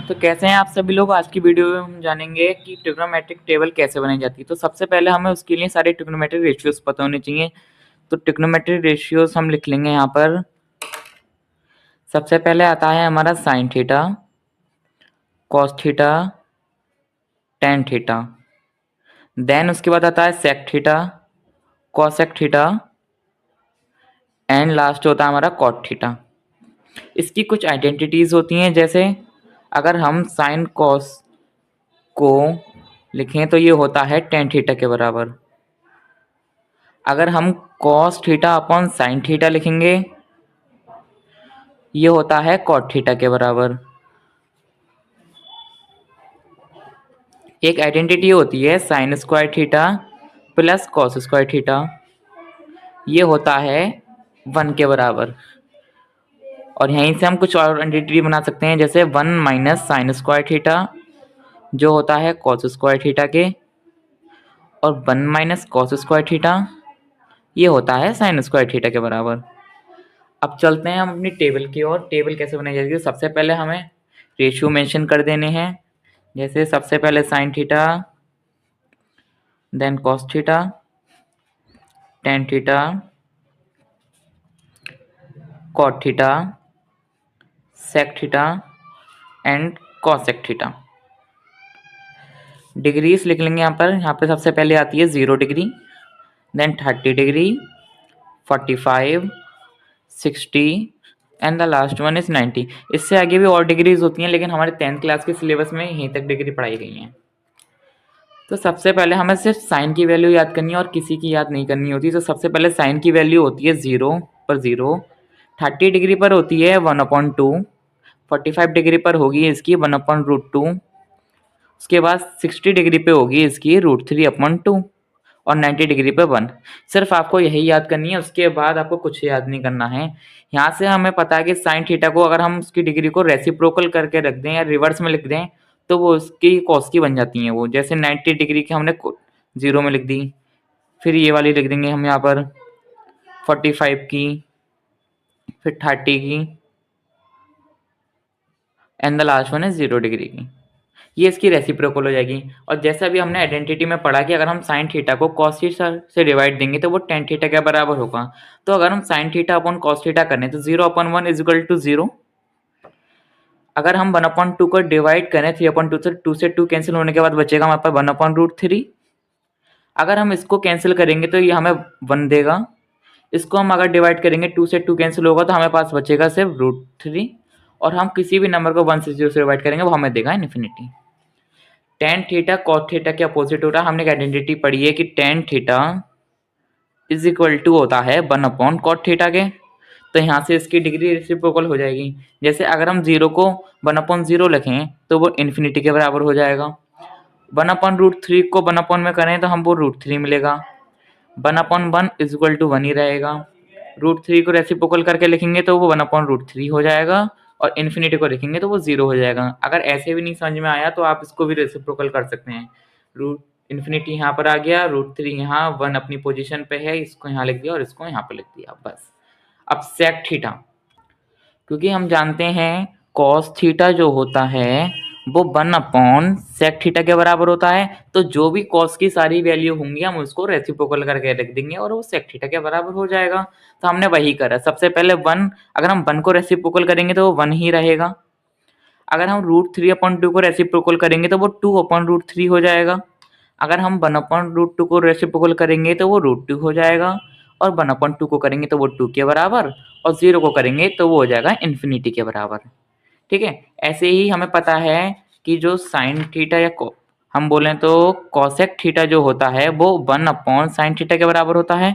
तो कैसे हैं आप सभी लोग। आज की वीडियो में हम जानेंगे कि ट्रिग्नोमेट्रिक टेबल कैसे बनाई जाती है। तो सबसे पहले हमें उसके लिए सारे ट्रिग्नोमेट्रिक रेशियोज पता होने चाहिए। तो ट्रिग्नोमेट्रिक रेशियोज हम लिख लेंगे यहाँ पर। सबसे पहले आता है हमारा sine theta, cos theta, tan theta. Then उसके बाद आता है sec theta, cosec theta and last होता है हमारा कॉट थीटा। इसकी कुछ आइडेंटिटीज होती हैं, जैसे अगर हम साइन कॉस को लिखें तो ये होता है टेन थीटा के बराबर। अगर हम cos theta upon sine theta लिखेंगे ये होता है कॉट थीटा के बराबर। एक आइडेंटिटी होती है sine square theta plus cos square theta, ये होता है 1 के बराबर। और यहीं से हम कुछ और आइडेंटिटी बना सकते हैं, जैसे 1 माइनस साइन स्क्वायर थीटा जो होता है कॉस स्क्वायर थीटा के, और 1 माइनस कॉस स्क्वायर थीटा ये होता है साइन स्क्वायर थीटा के बराबर। अब चलते हैं हम अपनी टेबल की ओर। टेबल कैसे बनाई जाती है। सबसे पहले हमें रेशियो मेंशन कर देने हैं, जैसे सबसे पहले sine theta, then cos theta, tan theta, cot theta, sec theta and cosec theta. Degrees लिख लेंगे यहाँ पर सबसे पहले आती है 0 degree, then 30 degree, 45, 60 and the last one is 90। इससे आगे भी और डिग्रीज होती हैं, लेकिन हमारे 10th क्लास के सिलेबस में यहीं तक डिग्री पढ़ाई गई हैं। तो सबसे पहले हमें सिर्फ साइन की वैल्यू याद करनी है और किसी की याद नहीं करनी होती। तो सबसे पहले साइन की वैल्यू होती है 0 पर 0, 30 डिग्री पर होती है 1/2, 45 डिग्री पर होगी इसकी 1/√2, उसके बाद 60 डिग्री पे होगी इसकी √3/2 और 90 डिग्री पे 1। सिर्फ आपको यही याद करनी है, उसके बाद आपको कुछ याद नहीं करना है। यहाँ से हमें पता है कि साइन थीटा को अगर हम उसकी डिग्री को रेसिप्रोकल करके रख दें या रिवर्स में लिख दें तो वो उसकी कॉस की बन जाती हैं। वो जैसे 90 डिग्री की हमने 0 में लिख दी, फिर ये वाली लिख देंगे हम यहाँ पर 45 की, फिर 30 की एंड द लास्ट वन है 0 डिग्री की। ये इसकी रेसिप्रोकल हो जाएगी। और जैसा अभी हमने आइडेंटिटी में पढ़ा कि अगर हम साइन थीटा को कॉस थीटा से डिवाइड देंगे तो वो टेन थीटा के बराबर होगा। तो अगर हम sine theta upon cos theta करें तो 0/1 इज इक्वल टू 0। अगर हम 1/2 को डिवाइड करें 3/2 से 2 से 2 कैंसिल होने के बाद बचेगा हमारे पास 1/√3। अगर हम इसको कैंसिल करेंगे तो ये हमें 1 देगा। इसको हम अगर डिवाइड करेंगे 2 से 2 कैंसिल होगा तो हमें पास बचेगा सिर्फ √3। और हम किसी भी नंबर को 1 से 0 से डिवाइड करेंगे वो हमें देगा infinity. Tan theta cot theta के अपोजिट हो रहा है। हमने एक आइडेंटिटी पढ़ी है कि tan theta is equal to होता है 1/cot थीटा के। तो यहाँ से इसकी डिग्री रेसिप्रोकल हो जाएगी। जैसे अगर हम 0 को 1/0 लिखें तो वो इन्फिनिटी के बराबर हो जाएगा। 1/√3 को 1 में करें तो हम वो √3 मिलेगा। 1/1 इज इक्वल टू 1 ही रहेगा। √3 को रेसिप्रोकल करके लिखेंगे तो वो 1/√3 हो जाएगा, और इन्फिनिटी को लिखेंगे तो वो 0 हो जाएगा। अगर ऐसे भी नहीं समझ में आया तो आप इसको भी रेसिप्रोकल कर सकते हैं। रूट इन्फिनिटी यहाँ पर आ गया, √3 यहाँ, 1 अपनी पोजीशन पे है, इसको यहाँ लिख दिया और इसको यहाँ पे लिख दिया बस। अब सेक थीटा, क्योंकि हम जानते हैं कॉस थीटा जो होता है वो 1/सेक थीटा के बराबर होता है। तो जो भी कॉस की सारी वैल्यू होंगी हम उसको रेसिप्रोकल करके रख देंगे और वो सेक थीटा के बराबर हो जाएगा। तो हमने वही करा। सबसे पहले 1, अगर हम 1 को रेसिप्रोकल करेंगे तो वो 1 ही रहेगा। अगर हम √3/2 को रेसिप्रोकल करेंगे तो वो 2/√3 हो जाएगा। अगर हम 1/√2 को रेसिप्रोकल करेंगे तो वो √2 हो जाएगा, और 1/2 को करेंगे तो वो 2 के बराबर, और 0 को करेंगे तो वो हो जाएगा इन्फिनिटी के बराबर। ठीक है। ऐसे ही हमें पता है कि जो साइन थीटा या हम बोलें तो कॉसेक थीटा जो होता है वो 1/sin थीटा के बराबर होता है।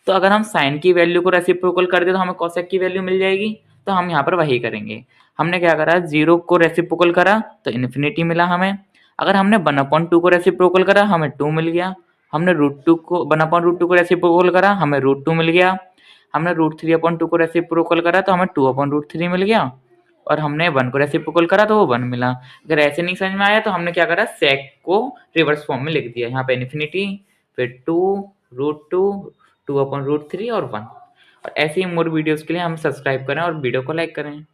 तो अगर हम साइन की वैल्यू को रेसिप्रोकल कर दे तो हमें कॉसेक की वैल्यू मिल जाएगी। तो हम यहाँ पर वही करेंगे। हमने क्या करा, 0 को रेसिप्रोकल करा तो इन्फिनिटी मिला हमें। अगर हमने 1/2 को रेसिप्रोकल करा हमें 2 मिल गया। हमने √2 को 1/√2 को रेसिप्रोकल करा हमें √2 मिल गया। हमने √3/2 को रेसिप्रोकल करा तो हमें 2/√3 मिल गया, और हमने 1 को रेसिप्रोकल करा तो वो 1 मिला। अगर ऐसे नहीं समझ में आया तो हमने क्या करा, सेक को रिवर्स फॉर्म में लिख दिया। यहाँ पे इन्फिनिटी, फिर 2, √2, 2/√3 और 1। और ऐसे ही मोर वीडियोस के लिए हम सब्सक्राइब करें और वीडियो को लाइक करें।